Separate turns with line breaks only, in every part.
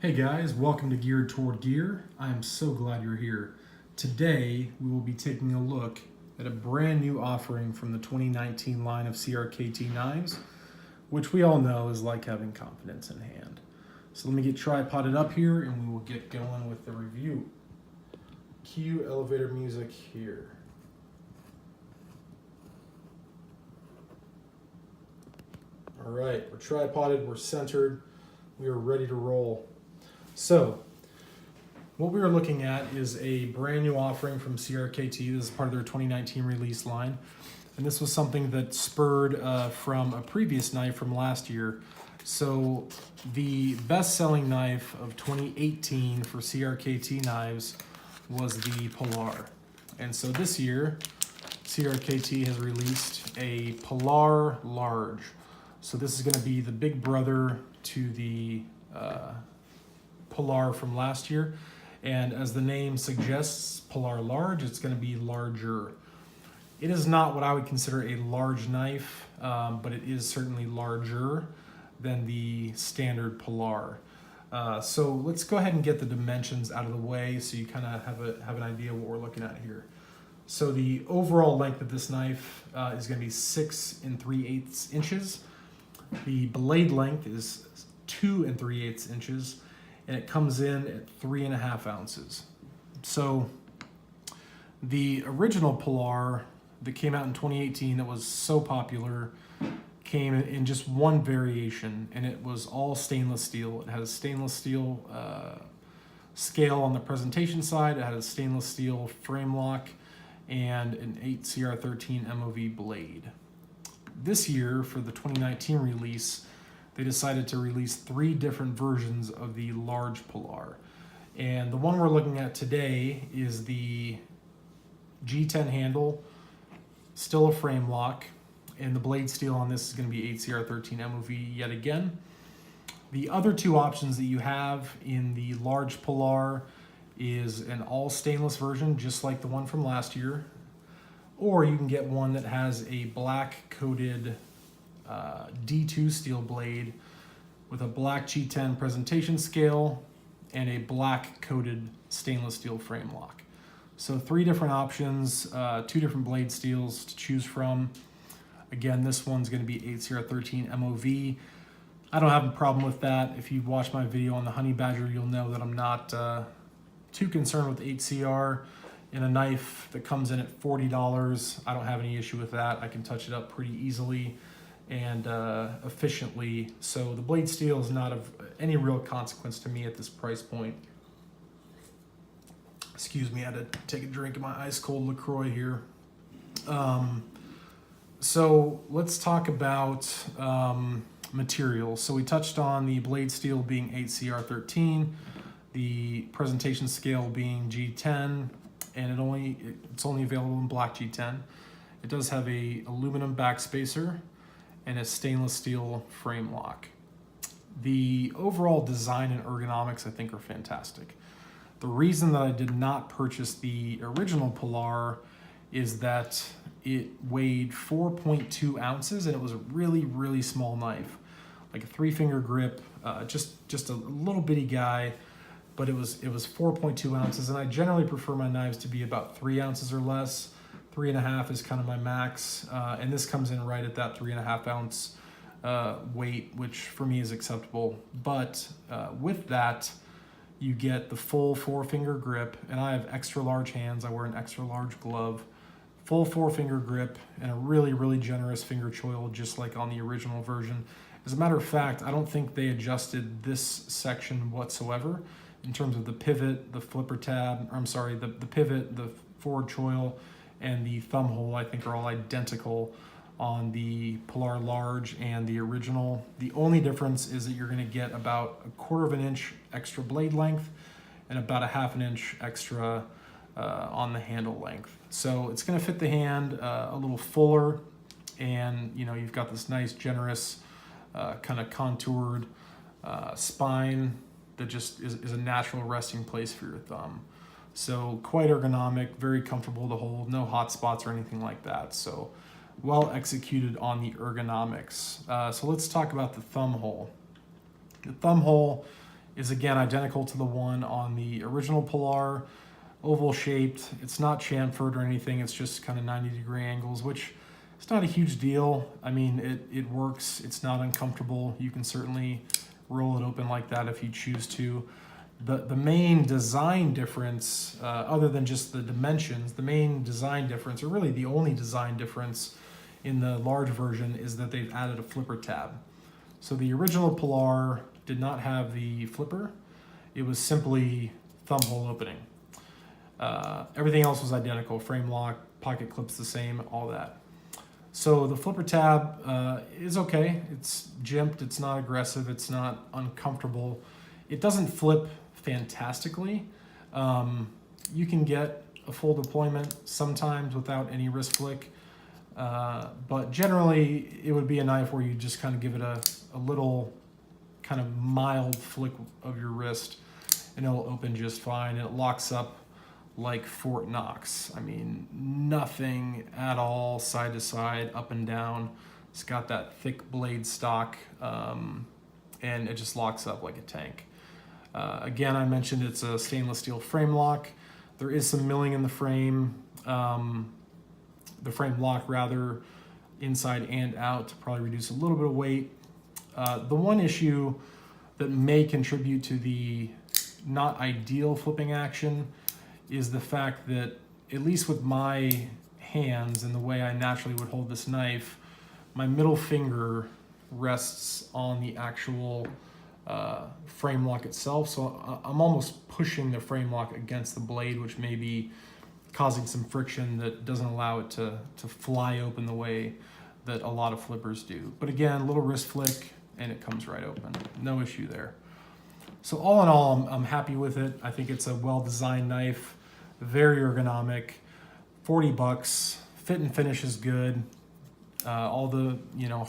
Hey guys, welcome to Geared Toward Gear. I am so glad you're here. Today we will be taking a look at a brand new offering from the 2019 line of CRKT knives, which we all know is like having confidence in hand. So let me get tripoded up here and we will get going with the review. Cue elevator music here. All right, we're tripoded, we're centered, we are ready to roll. So, what we are looking at is a brand new offering from CRKT. This is part of their 2019 release line. And this was something that spurred from a previous knife from last year. So, the best-selling knife of 2018 for CRKT knives was the Pilar. And so this year, CRKT has released a Pilar Large. So this is going to be the big brother to the Pilar from last year, and as the name suggests, Pilar Large, it's going to be larger. It is not what I would consider a large knife, but it is certainly larger than the standard Pilar. So let's go ahead and get the dimensions out of the way so you kind of have an idea of what we're looking at here. So the overall length of this knife is going to be 6 3/8 inches. The blade length is 2 3/8 inches, and it comes in at 3.5 ounces. So the original Pilar that came out in 2018 that was so popular came in just one variation, and it was all stainless steel. It had a stainless steel scale on the presentation side. It had a stainless steel frame lock and an 8 CR13 MOV blade. This year, for the 2019 release, they decided to release 3 different versions of the large Pilar. And the one we're looking at today is the G10 handle, still a frame lock, and the blade steel on this is going to be 8 CR13 MOV yet again. The other 2 options that you have in the large Pilar is an all stainless version, just like the one from last year, or you can get one that has a black coated D2 steel blade with a black G10 presentation scale and a black coated stainless steel frame lock. So 3 different options, 2 different blade steels to choose from. Again, this one's going to be 8 CR13 MOV. I don't have a problem with that. If you've watched my video on the Honey Badger, you'll know that I'm not too concerned with 8CR. In a knife that comes in at $40, I don't have any issue with that. I can touch it up pretty easily and efficiently. So the blade steel is not of any real consequence to me at this price point. Excuse me, I had to take a drink of my ice cold LaCroix here. So let's talk about materials. So we touched on the blade steel being 8 CR13, the presentation scale being G10, and it's only available in black G10. It does have a aluminum backspacer and a stainless steel frame lock. The overall design and ergonomics I think are fantastic. The reason that I did not purchase the original Pilar is that it weighed 4.2 ounces and it was a really, really small knife, like a 3-finger grip, just a little bitty guy. But it was 4.2 ounces, and I generally prefer my knives to be about 3 ounces or less. 3.5 is kind of my max, and this comes in right at that 3.5 ounce weight, which for me is acceptable. But with that, you get the full 4-finger grip, and I have extra large hands. I wear an extra large glove, full 4-finger grip, and a really, really generous finger choil, just like on the original version. As a matter of fact, I don't think they adjusted this section whatsoever. In terms of the pivot, the flipper tab, the pivot, the forward choil, and the thumb hole, I think are all identical on the Pilar Large and the original. The only difference is that you're going to get about 1/4 inch extra blade length and about 1/2 inch extra on the handle length. So it's going to fit the hand a little fuller, and you've got this nice, generous, kind of contoured spine that just is a natural resting place for your thumb. So quite ergonomic, very comfortable to hold, no hot spots or anything like that. So well executed on the ergonomics. So let's talk about the thumb hole. The thumb hole is again identical to the one on the original Pilar, oval shaped. It's not chamfered or anything. It's just kind of 90-degree angles, which is not a huge deal. I mean, it works. It's not uncomfortable. You can certainly roll it open like that if you choose to. The main design difference, other than just the dimensions, the main design difference, or really the only design difference in the large version, is that they've added a flipper tab. So the original Pilar did not have the flipper. It was simply thumb hole opening. Everything else was identical: frame lock, pocket clips the same, all that. So the flipper tab is okay. It's jimped, it's not aggressive, it's not uncomfortable. It doesn't flip fantastically. You can get a full deployment sometimes without any wrist flick, but generally it would be a knife where you just kind of give it a little kind of mild flick of your wrist and it'll open just fine, and it locks up like Fort Knox. I mean, nothing at all side to side, up and down. It's got that thick blade stock, and it just locks up like a tank. Again, I mentioned it's a stainless steel frame lock. There is some milling in the frame lock rather, inside and out, to probably reduce a little bit of weight. The one issue that may contribute to the not ideal flipping action is the fact that, at least with my hands and the way I naturally would hold this knife, my middle finger rests on the actual frame lock itself. So I'm almost pushing the frame lock against the blade, which may be causing some friction that doesn't allow it to fly open the way that a lot of flippers do. But again, a little wrist flick and it comes right open. No issue there. So all in all, I'm happy with it. I think it's a well-designed knife, very ergonomic, $40. Fit and finish is good. All the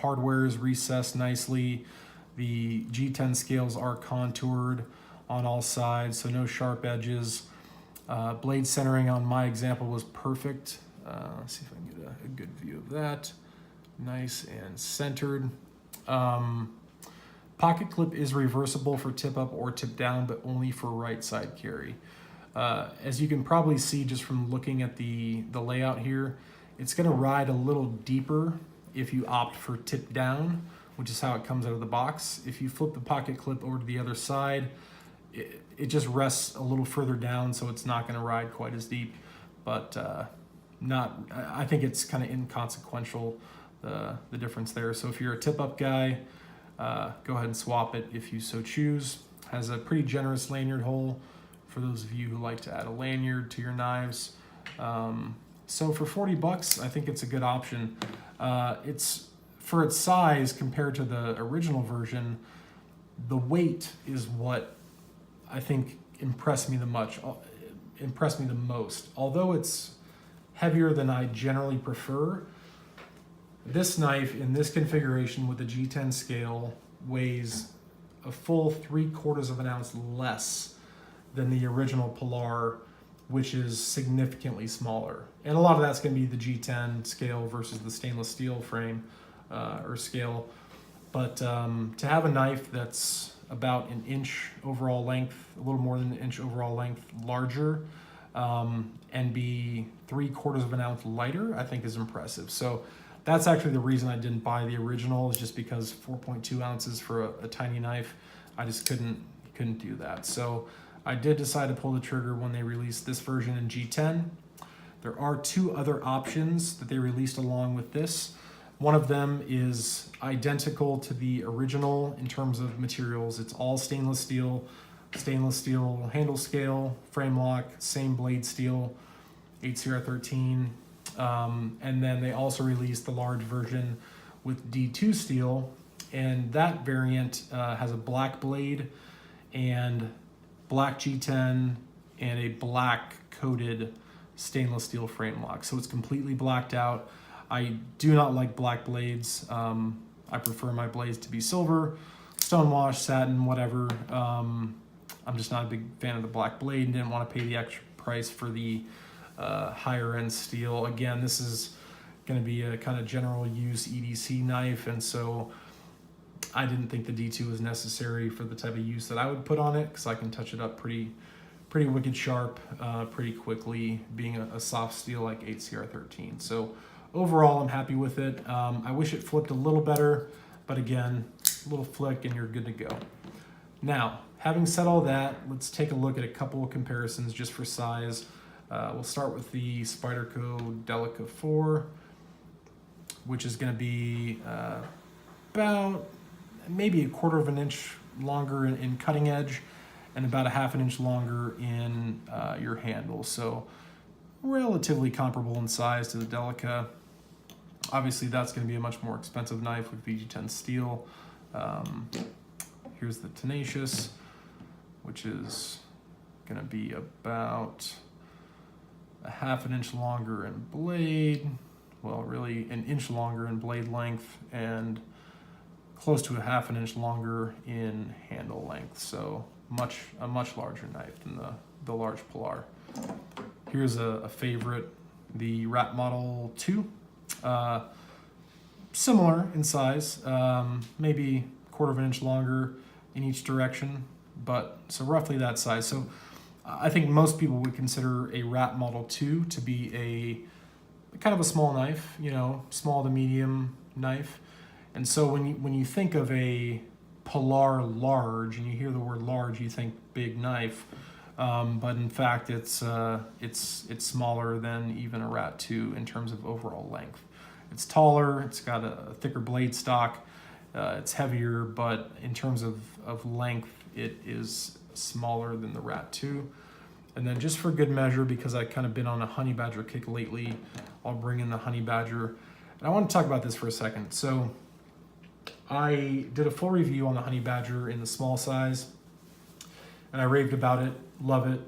hardware is recessed nicely. The G10 scales are contoured on all sides, so no sharp edges. Blade centering on my example was perfect. Let's see if I can get a good view of that. Nice and centered. Pocket clip is reversible for tip up or tip down, but only for right side carry. As you can probably see just from looking at the layout here, it's going to ride a little deeper if you opt for tip down, which is how it comes out of the box. If you flip the pocket clip over to the other side, it just rests a little further down, so it's not going to ride quite as deep, but I think it's kind of inconsequential, the difference there. So if you're a tip up guy, go ahead and swap it if you so choose. Has a pretty generous lanyard hole for those of you who like to add a lanyard to your knives. So for $40, I think it's a good option. It's for its size compared to the original version, the weight is what I think impressed me the most. Although it's heavier than I generally prefer, this knife in this configuration with the G10 scale weighs a full 3/4 of an ounce less than the original Pilar, which is significantly smaller. And a lot of that's going to be the G10 scale versus the stainless steel frame or scale. But to have a knife that's about an inch overall length, a little more than an inch overall length larger, and be 3/4 of an ounce lighter, I think is impressive. So that's actually the reason I didn't buy the original, is just because 4.2 ounces for a tiny knife, I just couldn't do that. So I did decide to pull the trigger when they released this version in G10. There are two other options that they released along with this. One of them is identical to the original in terms of materials. It's all stainless steel handle scale, frame lock, same blade steel, 8CR13. And then they also released the large version with D2 steel, and that variant has a black blade and black G10 and a black coated stainless steel frame lock. So it's completely blacked out. I do not like black blades. I prefer my blades to be silver, stonewash, satin, whatever. I'm just not a big fan of the black blade and didn't want to pay the extra price for the higher end steel. Again, this is going to be a kind of general use EDC knife, and so I didn't think the D2 was necessary for the type of use that I would put on it, because I can touch it up pretty wicked sharp pretty quickly, being a soft steel like 8CR13. So overall, I'm happy with it. I wish it flipped a little better, but again, a little flick and you're good to go. Now, having said all that, let's take a look at a couple of comparisons just for size. We'll start with the Spyderco Delica 4, which is going to be about maybe a 1/4 of an inch longer in cutting edge and about a 1/2 an inch longer in your handle. So relatively comparable in size to the Delica. Obviously, that's going to be a much more expensive knife with VG10 steel. Here's the Tenacious, which is going to be about a 1/2 an inch longer in blade. Well, really an inch longer in blade length and close to a 1/2 an inch longer in handle length. So a much larger knife than the large Pilar. Here's a favorite, the Rat Model 2. Similar in size, maybe 1/4 of an inch longer in each direction, but so roughly that size. So I think most people would consider a Rat Model 2 to be a kind of a small knife, you know, small to medium knife. And so when you think of a Pilar Large and you hear the word large, you think big knife, but in fact it's smaller than even a Rat 2 in terms of overall length. It's taller, it's got a thicker blade stock, it's heavier, but in terms of length, it is smaller than the Rat 2. And then just for good measure, because I've kind of been on a Honey Badger kick lately, I'll bring in the Honey Badger. And I want to talk about this for a second. So I did a full review on the Honey Badger in the small size, and I raved about it, love it,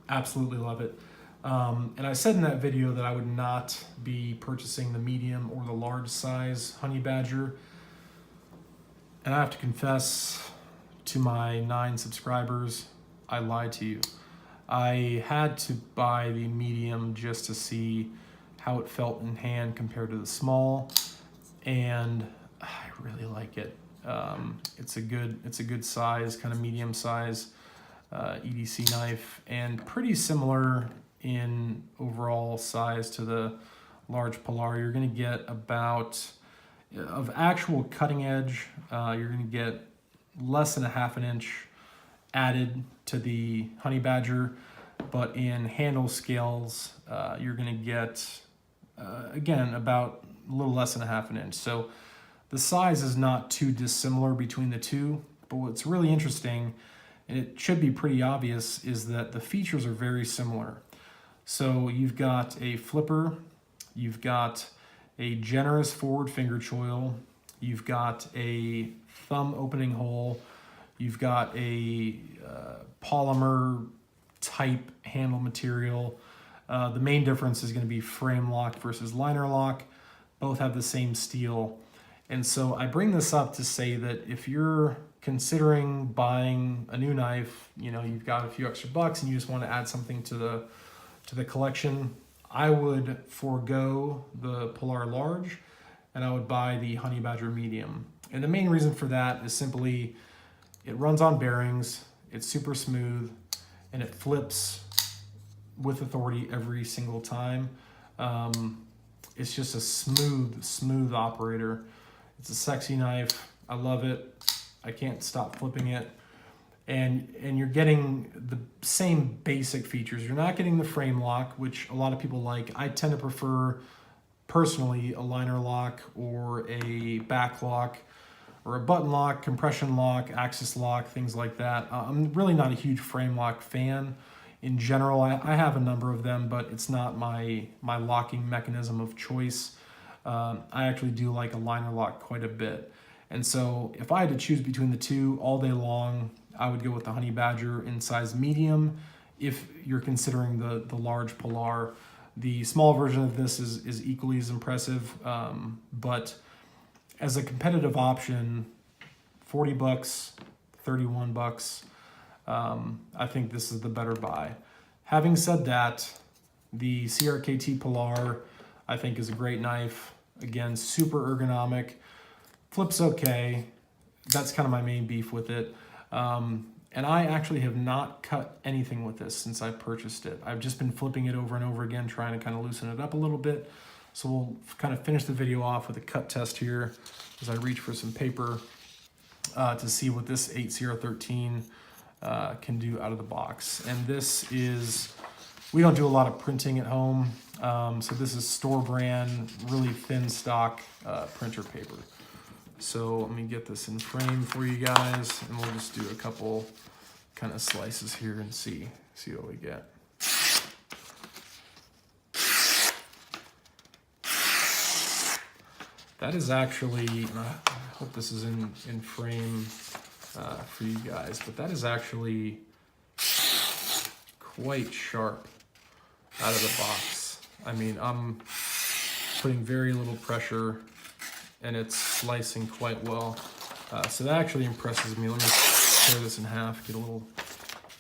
absolutely love it. And I said in that video that I would not be purchasing the medium or the large size Honey Badger. And I have to confess to my 9 subscribers, I lied to you. I had to buy the medium just to see how it felt in hand compared to the small, and I really like it. It's a good size, kind of medium size EDC knife, and pretty similar in overall size to the large Pilar. You're going to get about, of actual cutting edge, you're going to get less than a 1/2 an inch added to the Honey Badger, but in handle scales, you're going to get, again, about a little less than a 1/2 an inch. So the size is not too dissimilar between the two, but what's really interesting, and it should be pretty obvious, is that the features are very similar. So you've got a flipper, you've got a generous forward finger choil, you've got a thumb opening hole, you've got a polymer type handle material. The main difference is going to be frame lock versus liner lock. Both have the same steel. And so I bring this up to say that if you're considering buying a new knife, you know, you've got a few extra bucks and you just want to add something to the collection, I would forego the Pilar Large and I would buy the Honey Badger Medium. And the main reason for that is simply it runs on bearings, it's super smooth, and it flips with authority every single time. It's just a smooth operator. It's a sexy knife. I love it. I can't stop flipping it. And you're getting the same basic features. You're not getting the frame lock, which a lot of people like. I tend to prefer, personally, a liner lock or a back lock or a button lock, compression lock, axis lock, things like that. I'm really not a huge frame lock fan. In general, I have a number of them, but it's not my locking mechanism of choice. I actually do like a liner lock quite a bit. And so if I had to choose between the two all day long, I would go with the Honey Badger in size medium if you're considering the large Pilar. The small version of this is equally as impressive, but as a competitive option, 40 bucks, 31 bucks, I think this is the better buy. Having said that, the CRKT Pilar, I think, is a great knife. Again, super ergonomic, flips okay, that's kind of my main beef with it. And I actually have not cut anything with this since I purchased it. I've just been flipping it over and over again, trying to kind of loosen it up a little bit. So we'll kind of finish the video off with a cut test here as I reach for some paper to see what this 8CR13 can do out of the box. And this is, we don't do a lot of printing at home. So this is store brand, really thin stock printer paper. So let me get this in frame for you guys, and we'll just do a couple kind of slices here and see what we get. That is actually, I hope this is in frame for you guys, but that is actually quite sharp out of the box. I mean, I'm putting very little pressure and it's slicing quite well. So that actually impresses me. Let me tear this in half, get a little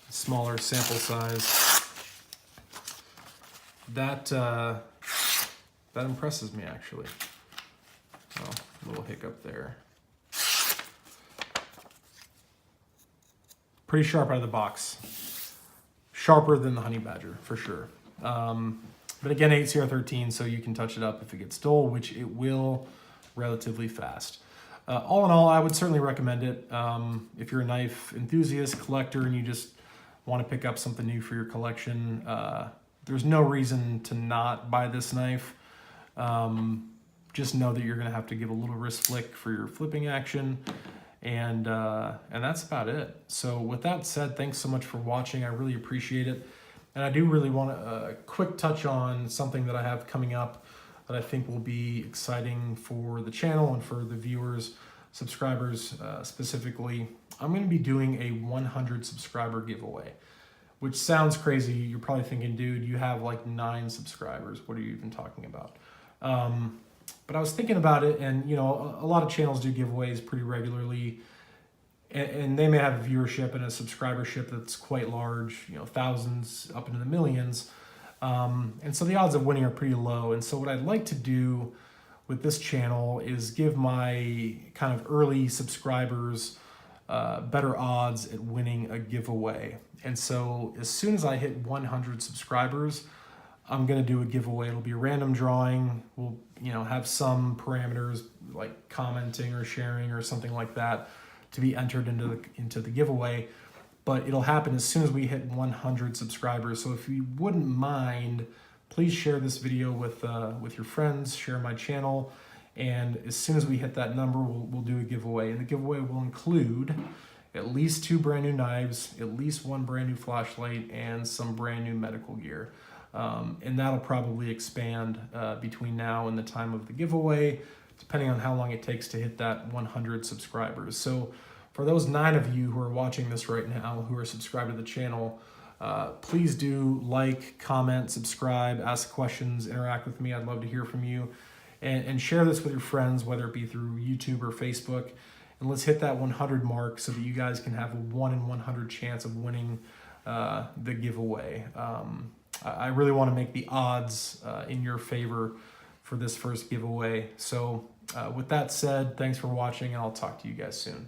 smaller sample size. That impresses me actually. Oh, a little hiccup there. Pretty sharp out of the box. Sharper than the Honey Badger, for sure. But again, 8CR13, so you can touch it up if it gets dull, which it will relatively fast. All in all, I would certainly recommend it. If you're a knife enthusiast, collector, and you just want to pick up something new for your collection, there's no reason to not buy this knife. Just know that you're going to have to give a little wrist flick for your flipping action, and that's about it. So with that said, thanks so much for watching. I really appreciate it. And I do really want a quick touch on something that I have coming up that I think will be exciting for the channel and for the viewers, subscribers specifically. I'm going to be doing a 100 subscriber giveaway, which sounds crazy. You're probably thinking, dude, you have like 9 subscribers. What are you even talking about? But I was thinking about it, and you know, a lot of channels do giveaways pretty regularly, and they may have a viewership and a subscribership that's quite large, you know, thousands up into the millions. And so the odds of winning are pretty low. And so what I'd like to do with this channel is give my kind of early subscribers better odds at winning a giveaway. And so as soon as I hit 100 subscribers, I'm going to do a giveaway. It'll be a random drawing. We'll, you know, have some parameters like commenting or sharing or something like that to be entered into the giveaway. But it'll happen as soon as we hit 100 subscribers. So if you wouldn't mind, please share this video with your friends, share my channel, and as soon as we hit that number, we'll do a giveaway. And the giveaway will include at least 2 brand new knives, at least 1 brand new flashlight, and some brand new medical gear. And that'll probably expand between now and the time of the giveaway, depending on how long it takes to hit that 100 subscribers. So for those 9 of you who are watching this right now, who are subscribed to the channel, please do like, comment, subscribe, ask questions, interact with me. I'd love to hear from you. And share this with your friends, whether it be through YouTube or Facebook. And let's hit that 100 mark so that you guys can have a 1 in 100 chance of winning the giveaway. I really want to make the odds in your favor for this first giveaway. So with that said, thanks for watching, and I'll talk to you guys soon.